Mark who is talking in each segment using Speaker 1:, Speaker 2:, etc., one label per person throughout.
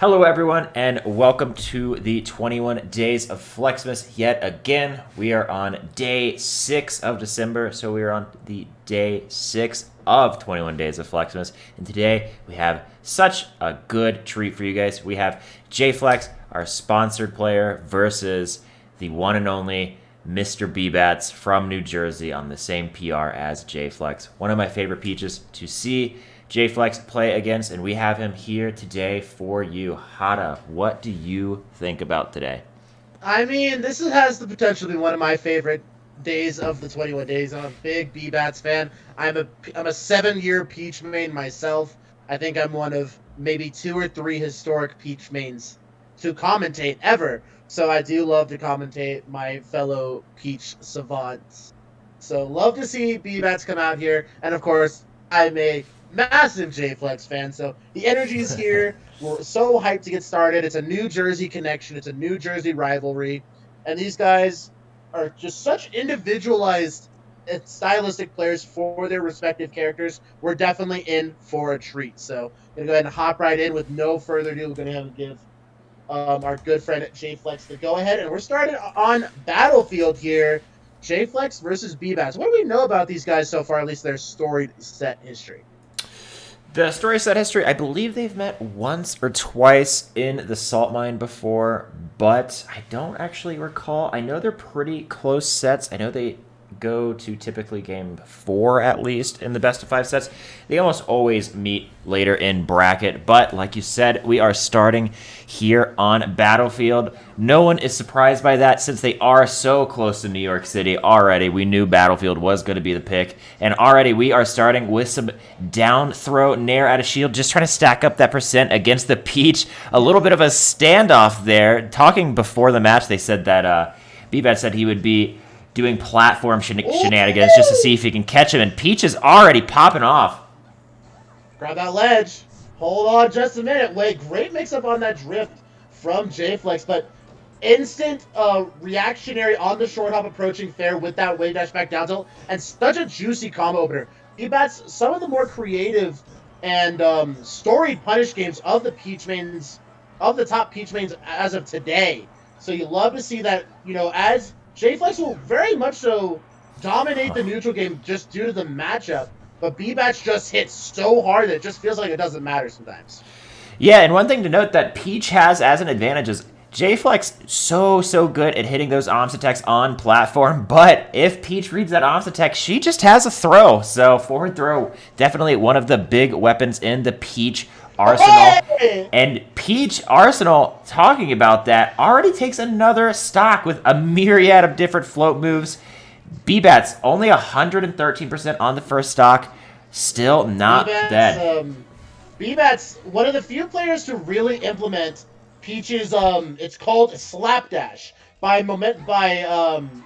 Speaker 1: Hello everyone and welcome to the 21 days of Flexmas yet again. We are on day 6 of December, so we are on the day 6 of 21 days of Flexmas. And today we have such a good treat for you guys. We have JFlex, our sponsored player, versus the one and only Mr. Bbatts from New Jersey on the same PR as JFlex. One of my favorite peaches to see JFlex play against, and we have him here today for you. Hada, what do you think about today?
Speaker 2: I mean, this has the potential to be one of my favorite days of the 21 days. I'm a big Bbatts fan. I'm a 7-year Peach main myself. I think I'm one of maybe 2 or 3 historic Peach mains to commentate ever. So I do love to commentate my fellow Peach savants. So love to see Bbatts come out here, and of course, I'm a massive JFlex fan, so the energy's here. We're so hyped to get started. It's a New Jersey connection. It's a New Jersey rivalry. And these guys are just such individualized and stylistic players for their respective characters. We're definitely in for a treat. So I'm going to go ahead and hop right in with no further ado. We're going to have to give our good friend at JFlex the go-ahead. And we're starting on Battlefield here. JFlex versus Bbatts. What do we know about these guys so far, at least their storied set history?
Speaker 1: The story set history, I believe they've met once or twice in the salt mine before, but I don't actually recall. I know they're pretty close sets. I know they go to typically game 4 at least in the best of 5 sets. They almost always meet later in bracket, but like you said, we are starting here on Battlefield. No one is surprised by that since they are so close to New York City already. We knew Battlefield was going to be the pick, and already we are starting with some down throw nair out of shield, just trying to stack up that percent against the Peach. A little bit of a standoff there. Talking before the match, they said that Bbatts said he would be doing platform shenanigans just to see if he can catch him, and Peach is already popping off.
Speaker 2: Grab that ledge. Hold on just a minute. Wait, great mix-up on that drift from JFlex, but instant reactionary on the short hop approaching fair with that wave dash back down tilt, and such a juicy combo opener. Bbatts, some of the more creative and storied punish games of the Peach mains, of the top Peach mains as of today. So you love to see that, you know, as JFlex will very much so dominate the neutral game just due to the matchup, but Bbatts just hits so hard that it just feels like it doesn't matter sometimes.
Speaker 1: Yeah, and one thing to note that Peach has as an advantage is JFlex so good at hitting those OMS attacks on platform, but if Peach reads that OMS attack, she just has a throw. So forward throw, definitely one of the big weapons in the Peach arsenal.
Speaker 2: Hey!
Speaker 1: And Peach arsenal, talking about that, already takes another stock with a myriad of different float moves. Bbatts only 113% on the first stock, still not dead.
Speaker 2: Bbatts, one of the few players to really implement Peach's it's called slapdash by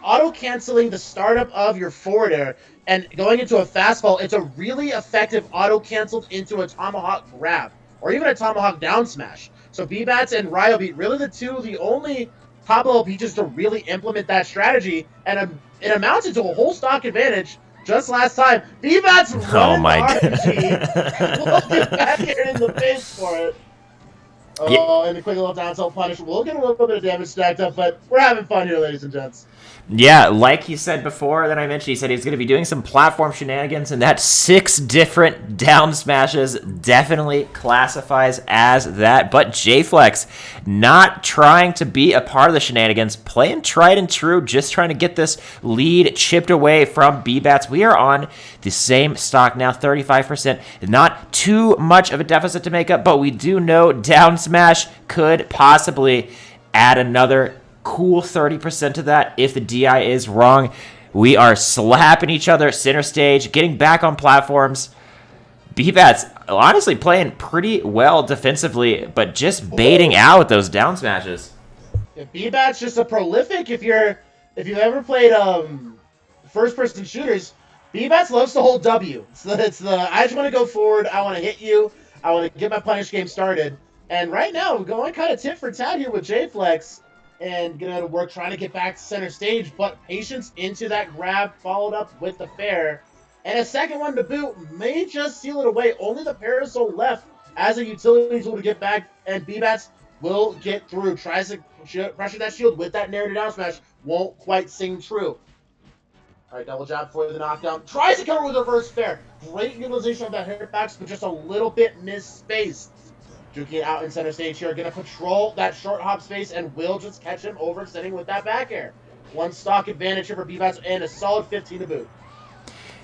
Speaker 2: auto canceling the startup of your forward air and going into a fastball. It's a really effective auto canceled into a tomahawk grab or even a tomahawk down smash. So Bbatts and Ryobeat really the only top level Peaches to really implement that strategy, and it amounted to a whole stock advantage. Just last time, Bbatts running the RPG. We'll get back here in the face for it. Oh, and a quick little down tilt punish. We'll get a little bit of damage stacked up, but we're having fun here, ladies and gents.
Speaker 1: Yeah, like he said before, that I mentioned, he said he's going to be doing some platform shenanigans, and that 6 different down smashes definitely classifies as that. But JFlex not trying to be a part of the shenanigans, playing tried and true, just trying to get this lead chipped away from Bbatts. We are on the same stock now, 35%. Not too much of a deficit to make up, but we do know down smash could possibly add another cool 30% to that if the DI is wrong. We are slapping each other center stage, getting back on platforms. Bbatts honestly playing pretty well defensively, but just baiting out those down smashes.
Speaker 2: Yeah, Bbatts just a prolific. If you've ever played first person shooters, Bbatts loves to hold W. It's the I just want to go forward, I want to hit you, I want to get my punish game started. And right now we're going kind of tit for tat here with JFlex. And gonna work trying to get back to center stage, but patience into that grab, followed up with the fair. And a second one to boot may just seal it away. Only the Parasol left as a utility tool to get back, and Bbatts will get through. Tries to pressure that shield with that narrative down smash. Won't quite sing true. All right, double jab for the knockdown. Tries to cover with reverse fair. Great utilization of that hitbox, but just a little bit misspaced. Juking out in center stage here. Going to patrol that short hop space and will just catch him overextending with that back air. One stock advantage here for Bbatts and a solid 15 to boot.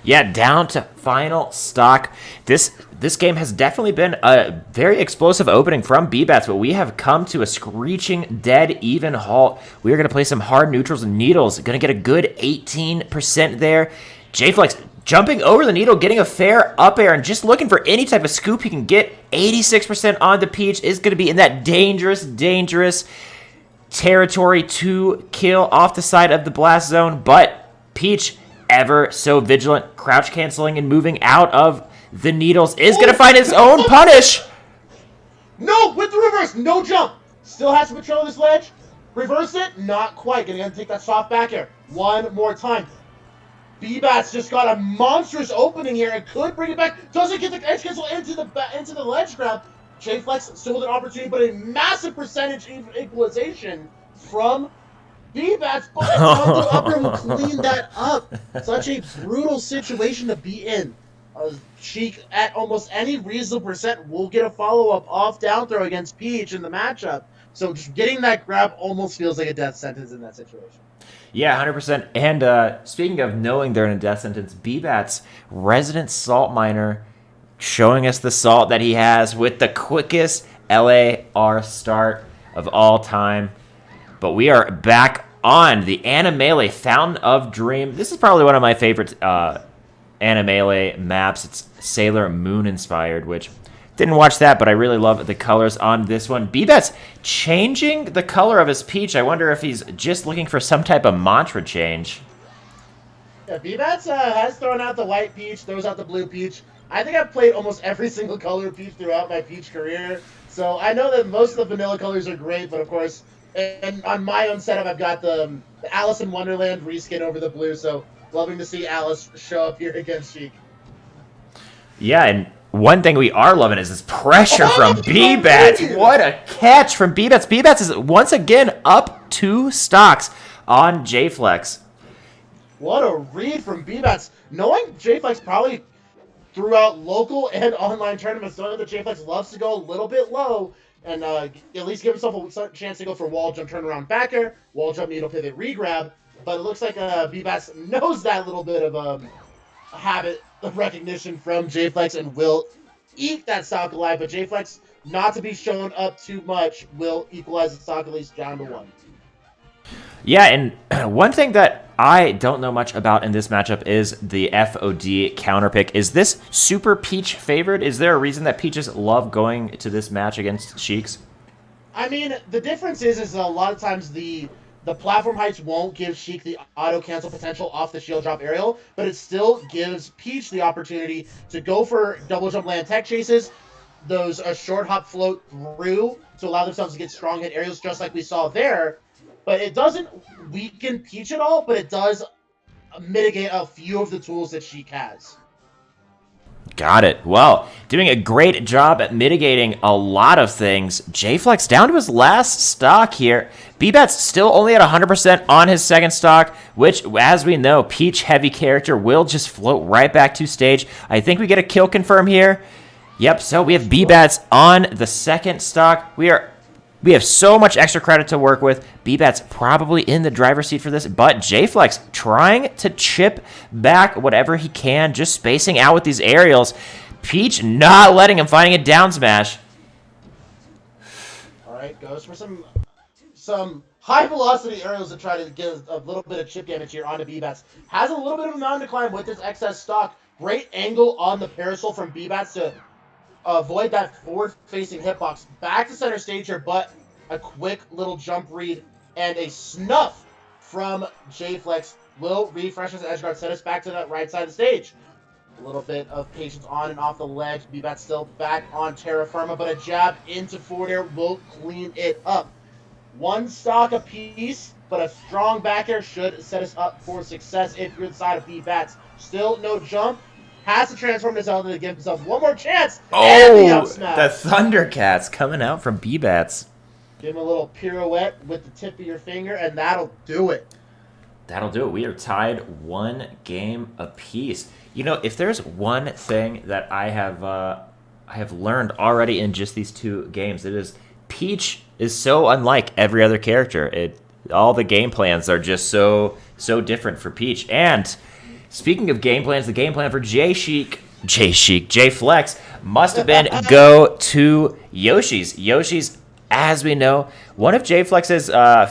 Speaker 1: Yeah, down to final stock. This game has definitely been a very explosive opening from Bbatts, but we have come to a screeching dead even halt. We are going to play some hard neutrals and needles. Going to get a good 18% there. JFlex jumping over the needle, getting a fair up air, and just looking for any type of scoop he can get. 86% on the Peach is going to be in that dangerous territory to kill off the side of the blast zone, but Peach, ever so vigilant, crouch canceling and moving out of the needles, is going to find his own punish.
Speaker 2: No, with the reverse, no jump. Still has to patrol this ledge. Reverse it, not quite. Gonna take that soft back air one more time. Bbatts just got a monstrous opening here and could bring it back. Doesn't get the edge cancel into the ledge grab. JFlex still with an opportunity, but a massive percentage equalization from Bbatts, but down the upper will clean that up. Such a brutal situation to be in. Sheik, at almost any reasonable percent, will get a follow-up off down throw against Peach in the matchup. So just getting that grab almost feels like a death sentence in that situation.
Speaker 1: Yeah, 100%. And speaking of knowing they're in a death sentence, Bbatts, resident salt miner, showing us the salt that he has with the quickest LAR start of all time. But we are back on the Animele Fountain of Dream. This is probably one of my favorite Animele maps. It's Sailor Moon inspired, which didn't watch that, but I really love the colors on this one. Bbatts changing the color of his Peach. I wonder if he's just looking for some type of mantra change.
Speaker 2: Yeah, Bbatts has thrown out the white Peach, throws out the blue Peach. I think I've played almost every single color of Peach throughout my Peach career. So I know that most of the vanilla colors are great, but of course, and on my own setup, I've got the Alice in Wonderland reskin over the blue, so loving to see Alice show up here against Sheik.
Speaker 1: Yeah, and one thing we are loving is this pressure from Bbatts. What a catch from Bbatts. Bbatts is once again up 2 stocks on JFlex.
Speaker 2: What a read from Bbatts. Knowing JFlex probably throughout local and online tournaments, knowing that JFlex loves to go a little bit low and at least give himself a chance to go for wall jump, turnaround back air, wall jump, needle pivot, regrab. But it looks like Bbatts knows that little bit of habit of recognition from JFlex and will eat that stock alive. But JFlex, not to be shown up too much, will equalize the stock at least down to 1.
Speaker 1: Yeah, and one thing that I don't know much about in this matchup is the FOD counter pick. Is this super Peach favored? Is there a reason that Peaches love going to this match against Sheiks?
Speaker 2: I mean, the difference is a lot of times the platform heights won't give Sheik the auto-cancel potential off the shield drop aerial, but it still gives Peach the opportunity to go for double jump land tech chases, those short hop float through to allow themselves to get strong hit aerials just like we saw there. But it doesn't weaken Peach at all, but it does mitigate a few of the tools that Sheik has.
Speaker 1: Got it. Well, doing a great job at mitigating a lot of things. JFlex down to his last stock here. Bbatts still only at 100% on his second stock, which, as we know, Peach heavy character will just float right back to stage. I think we get a kill confirm here. Yep, so we have Bbatts on the second stock. We have so much extra credit to work with. Bbatts probably in the driver's seat for this, but JFlex trying to chip back whatever he can, just spacing out with these aerials. Peach not letting him, finding a down smash.
Speaker 2: All right, goes for some high velocity aerials to try to give a little bit of chip damage here onto Bbatts. Has a little bit of a mountain to climb with this excess stock. Great angle on the parasol from Bbatts to avoid that forward-facing hitbox. Back to center stage here, but a quick little jump read and a snuff from JFlex will refresh his edge guard, set us back to that right side of the stage. A little bit of patience on and off the ledge. Bbatts still back on terra firma, but a jab into forward air will clean it up. 1 stock apiece, but a strong back air should set us up for success if you're inside of Bbatts. Still no jump. has to transform to Zelda to give himself one more chance. And the up
Speaker 1: Oh, the
Speaker 2: smash.
Speaker 1: Thundercats coming out from Bbatts.
Speaker 2: Give him a little pirouette with the tip of your finger, and that'll do it.
Speaker 1: That'll do it. We are tied 1 game apiece. You know, if there's one thing that I have learned already in just these 2 games, it is Peach is so unlike every other character. All the game plans are just so different for Peach. And speaking of game plans, the game plan for JFlex must have been go to Yoshi's. Yoshi's, as we know, one of JFlex's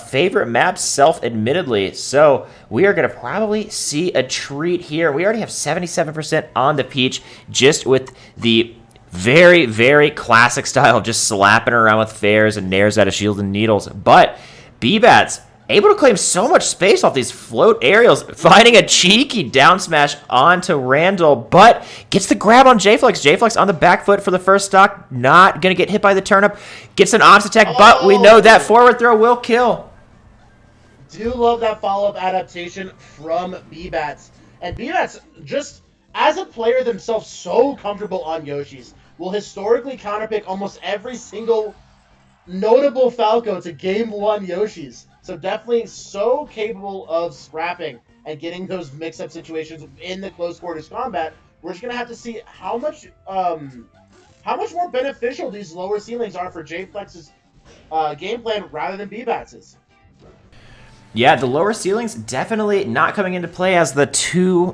Speaker 1: favorite maps, self-admittedly. So we are going to probably see a treat here. We already have 77% on the Peach, just with the very, very classic style of just slapping around with fairs and nairs out of shields and needles. But Bbatts able to claim so much space off these float aerials, finding a cheeky down smash onto Randall, but gets the grab on JFlex. JFlex on the back foot for the first stock, not going to get hit by the turnip. Gets an ops attack, but we know that forward throw will kill.
Speaker 2: Do love that follow-up adaptation from Bbatts. And Bbatts, just as a player themselves, so comfortable on Yoshi's, will historically counterpick almost every single notable Falco to Game 1 Yoshi's. So definitely so capable of scrapping and getting those mix-up situations in the close quarters combat. We're just gonna have to see how much more beneficial these lower ceilings are for JFlex's game plan rather than Bbatts's.
Speaker 1: Yeah, the lower ceilings definitely not coming into play as the two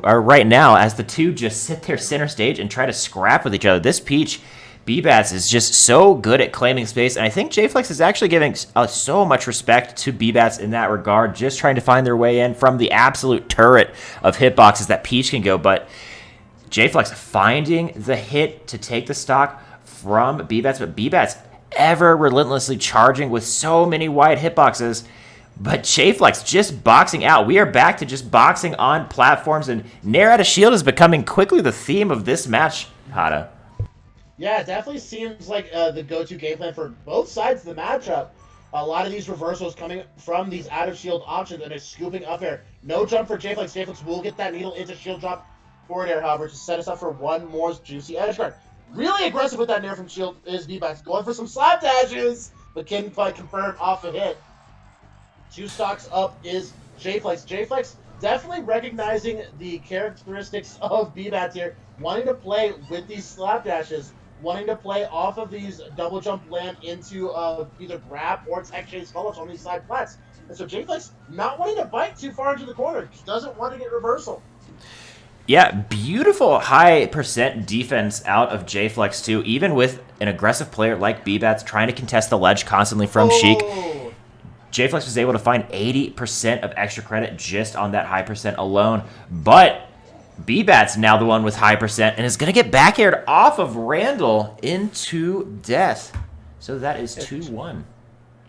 Speaker 1: just sit there center stage and try to scrap with each other. This Peach, Bbatts is just so good at claiming space, and I think JFlex is actually giving so much respect to Bbatts in that regard, just trying to find their way in from the absolute turret of hitboxes that Peach can go, but JFlex finding the hit to take the stock from Bbatts, but Bbatts ever relentlessly charging with so many wide hitboxes, but JFlex just boxing out. We are back to just boxing on platforms, and Nair out of shield is becoming quickly the theme of this match, Hada.
Speaker 2: Yeah, it definitely seems like the go-to game plan for both sides of the matchup. A lot of these reversals coming from these out-of-shield options and is scooping up air. No jump for JFlex. JFlex will get that needle into shield drop forward air, however, to set us up for one more juicy edge guard. Really aggressive with that nair from shield is Bbatts. Going for some slap dashes, but can confirm off a hit. 2 stocks up is JFlex. JFlex definitely recognizing the characteristics of Bbatts here, wanting to play with these slap dashes, wanting to play off of these double jump land into either grab or tech chase follow-ups on these side plats. And so JFlex not wanting to bite too far into the corner. He doesn't want to get reversal.
Speaker 1: Yeah, beautiful high percent defense out of JFlex too, even with an aggressive player like Bbatts trying to contest the ledge constantly from Sheik. JFlex was able to find 80% of extra credit just on that high percent alone, but Bbatts now the one with high percent and is going to get back aired off of Randall into death. So that is 2-1.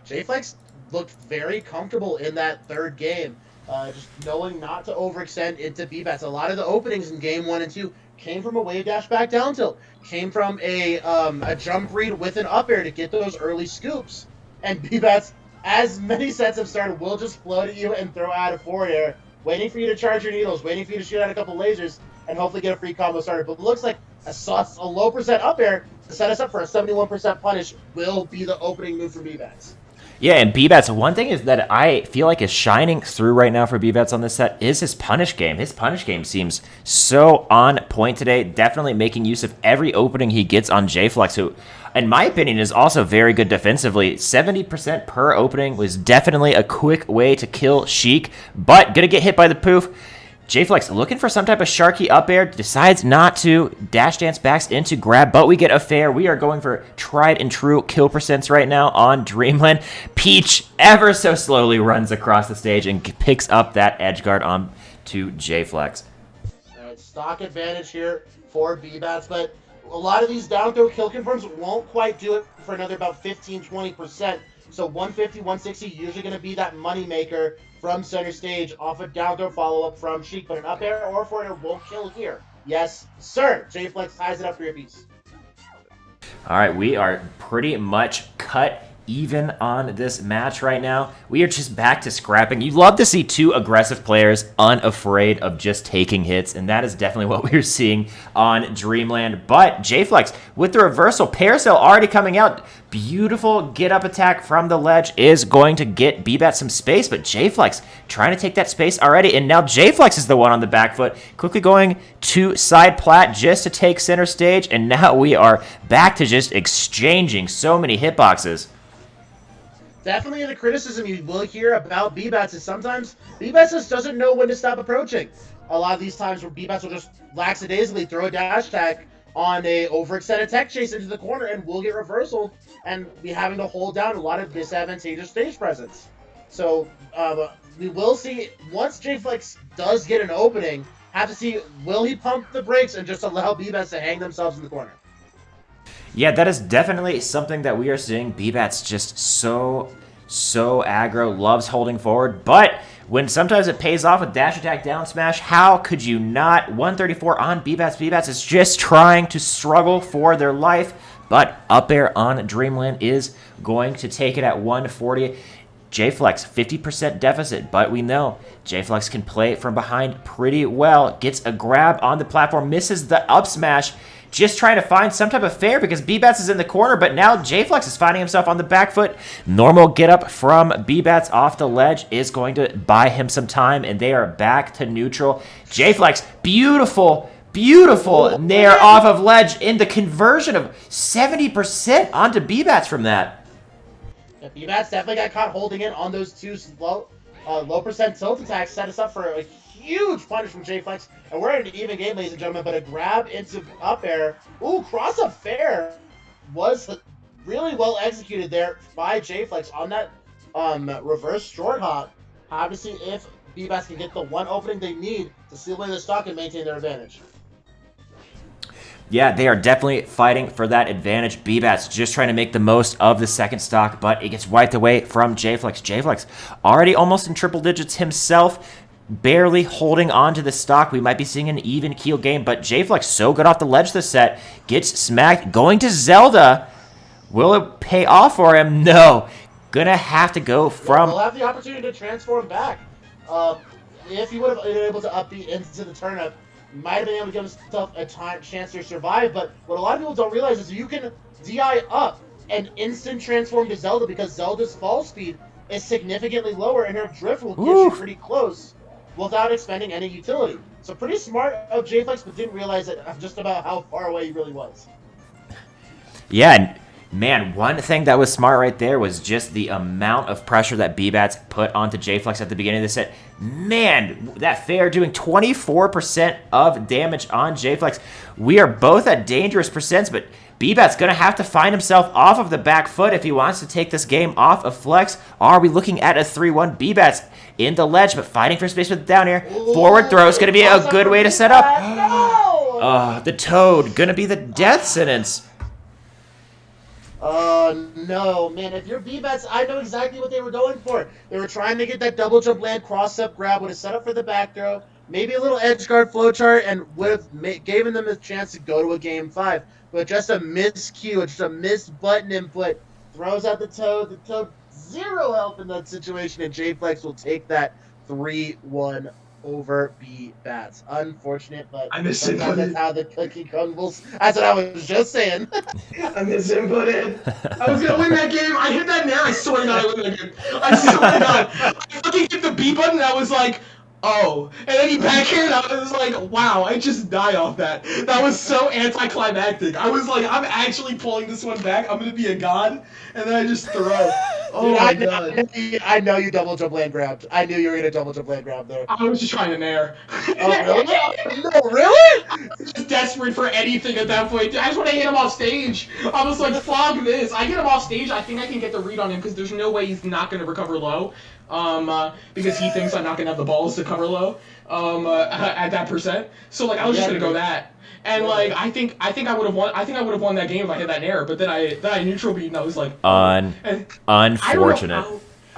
Speaker 2: JFlex looked very comfortable in that third game, just knowing not to overextend into Bbatts. A lot of the openings in game 1 and 2 came from a wave dash back down tilt, came from a jump read with an up air to get those early scoops. And Bbatts, as many sets have started, will just float at you and throw out a forward air, waiting for you to charge your needles, waiting for you to shoot out a couple lasers, and hopefully get a free combo started. But it looks like a low percent up air to set us up for a 71% punish will be the opening move for Bbatts.
Speaker 1: Yeah, and Bbatts, one thing is that I feel like is shining through right now for Bbatts on this set is his punish game. His punish game seems so on point today, definitely making use of every opening he gets on JFlex, who, in my opinion, is also very good defensively. 70% per opening was definitely a quick way to kill Sheik, but gonna get hit by the poof. JFlex looking for some type of Sharky up air, decides not to. Dash dance backs into grab, but we get a fair. We are going for tried and true kill percents right now on Dreamland. Peach ever so slowly runs across the stage and picks up that edge guard on to JFlex.
Speaker 2: Stock advantage here for Bbatts, but a lot of these down throw kill confirms won't quite do it for another about 15-20%. So 150, 160 usually going to be that money maker from center stage off a down throw follow-up from Sheik, but an up air or forward air won't kill here. Yes, sir. JFlex ties it up for your piece.
Speaker 1: All right, we are pretty much cut even on this match right now. We are just back to scrapping. You love to see two aggressive players unafraid of just taking hits, and that is definitely what we're seeing on Dreamland. But JFlex with the reversal, Parasail already coming out. Beautiful get-up attack from the ledge is going to get Bbatts some space, but JFlex trying to take that space already, and now JFlex is the one on the back foot, quickly going to side plat just to take center stage, and now we are back to just exchanging so many hitboxes.
Speaker 2: Definitely the criticism you will hear about Bbatts is sometimes Bbatts just doesn't know when to stop approaching. A lot of these times where Bbatts will just lackadaisically throw a dash attack on a overextended tech chase into the corner and will get reversal and be having to hold down a lot of disadvantageous stage presence. So we will see, once JFlex does get an opening, have to see, will he pump the brakes and just allow Bbatts to hang themselves in the corner?
Speaker 1: Yeah, that is definitely something that we are seeing. Bbatts just so aggro, loves holding forward, but when sometimes it pays off with dash attack down smash, how could you not? 134 on Bbatts. Bbatts is just trying to struggle for their life, but up air on Dreamland is going to take it at 140. JFlex, 50% deficit, but we know JFlex can play from behind pretty well. Gets a grab on the platform, misses the up smash, just trying to find some type of fair because Bbatts is in the corner, but now JFlex is finding himself on the back foot. Normal get up from Bbatts off the ledge is going to buy him some time, and they are back to neutral. JFlex, beautiful nair off of ledge in the conversion of 70% onto Bbatts from that.
Speaker 2: Yeah, Bbatts definitely got caught holding in on those two low percent tilt attacks, set us up for a huge punish from JFlex, and we're in an even game, ladies and gentlemen, but a grab into up air. Ooh, cross up fair was really well executed there by JFlex on that reverse short hop. Have to see if Bbatts can get the one opening they need to seal away the stock and maintain their advantage.
Speaker 1: Yeah, they are definitely fighting for that advantage. Bbatts just trying to make the most of the second stock, but it gets wiped away from JFlex. JFlex already almost in triple digits himself, barely holding on to the stock. We might be seeing an even keel game, but JFlex so good off the ledge this set. Gets smacked, going to Zelda. Will it pay off for him? No. Gonna have to go from...
Speaker 2: He'll have the opportunity to transform back. If he would have been able to up the into the turnip, might have been able to give himself a chance to survive, but what a lot of people don't realize is you can DI up and instant transform to Zelda because Zelda's fall speed is significantly lower and her drift will get you pretty close without expending any utility. So pretty smart of JFlex, but didn't realize just about how far away he really was.
Speaker 1: Yeah, man, one thing that was smart right there was just the amount of pressure that Bbatts put onto JFlex at the beginning of the set. Man, that fair doing 24% of damage on JFlex. We are both at dangerous percents, but Bbatts going to have to find himself off of the back foot if he wants to take this game off of Flex. Are we looking at a 3-1? Bbatts in the ledge, but fighting for space with down air. Forward throw is going to be a good way to set up.
Speaker 2: No!
Speaker 1: The Toad, going to be the death sentence.
Speaker 2: Oh, no, man. If you're Bbatts, I know exactly what they were going for. They were trying to get that double jump land cross-up grab, would have set up for the back throw, maybe a little edge guard flowchart, and would have given them a chance to go to a game 5. But just a miscue, just a missed button input, throws out the Toad. The Toad, zero help in that situation, and JFlex will take that 3-1 over Bbatts. Unfortunate, but sometimes that's how the cookie crumbles. That's what I was just saying.
Speaker 3: I misinputted. I was gonna win that game. I hit that nair. I swear to God, I win that game. I swear to God. I fucking hit the B button and I was like, oh. And then he back here and I was like, wow, I just die off that. That was so anticlimactic. I was like, I'm actually pulling this one back. I'm gonna be a god. And then I just throw. Oh my God.
Speaker 2: I know you double jump land grabbed. I knew you were gonna double jump land grab there.
Speaker 3: I was just trying to nair.
Speaker 2: Oh, really? No, really?
Speaker 3: Just desperate for anything at that point. I just want to hit him off stage. I was like, fuck this. I get him off stage, I think I can get the read on him because there's no way he's not going to recover low. Because he thinks I'm not going to have the balls to cover low at that percent. So, like, I was just going to go that. And like I think I would have won. I think I would have won that game if I hit that nair. But then I neutral beat and I was like,
Speaker 1: unfortunate.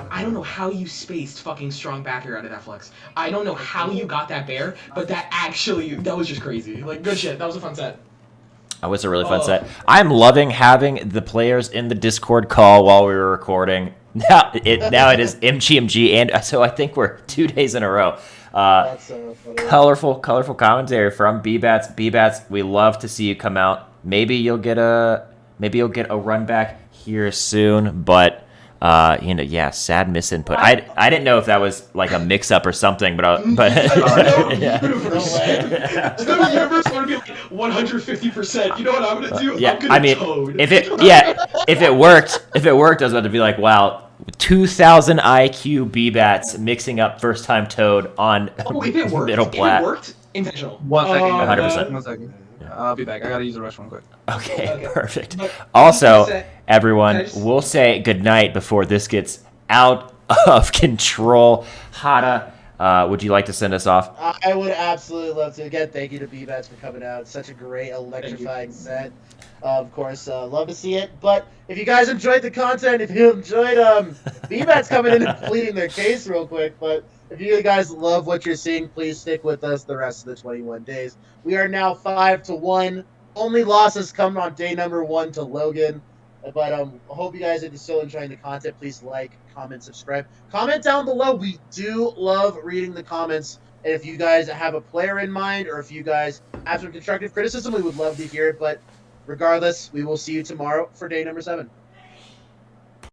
Speaker 3: I don't know how you spaced fucking strong back air out of that flex. I don't know how you got that bear, but that was just crazy. Like, good shit. That was a fun set.
Speaker 1: That was a really fun set. I'm loving having the players in the Discord call while we were recording. Now it is MGMG, and so I think we're 2 days in a row.
Speaker 2: That's so funny.
Speaker 1: Colorful commentary from Bbatts. Bbatts, we love to see you come out. Maybe you'll get a run back here soon, but sad misinput. I didn't know if that was like a mix up or something, but
Speaker 3: Yeah. The universe going to be like 150%. You know what I'm going to do?
Speaker 1: Yeah,
Speaker 3: I'm going to Toad.
Speaker 1: if it worked, I was about to be like, wow, 2,000 IQ Bbatts mixing up first time Toad on
Speaker 3: if it worked,
Speaker 1: middle plat.
Speaker 3: If it worked, intentional.
Speaker 4: 1 second.
Speaker 1: 100%.
Speaker 4: 1 second. I'll be back. I gotta use the restroom quick.
Speaker 1: Okay, perfect.
Speaker 3: But
Speaker 1: Also, everyone,
Speaker 3: just-
Speaker 1: we'll say goodnight before this gets out of control. Hada, would you like to send us off?
Speaker 2: I would absolutely love to. Again, thank you to Bbatts for coming out. Such a great, electrifying set. Of course, love to see it. But if you guys enjoyed the content, if you enjoyed Bbatts coming in and pleading their case real quick, but if you guys love what you're seeing, please stick with us the rest of the 21 days. We are now 5-1. Only losses come on day number 1 to Logan. But I hope you guys are still enjoying the content. Please like, comment, subscribe. Comment down below. We do love reading the comments. And if you guys have a player in mind, or if you guys have some constructive criticism, we would love to hear it. But regardless, we will see you tomorrow for day number 7.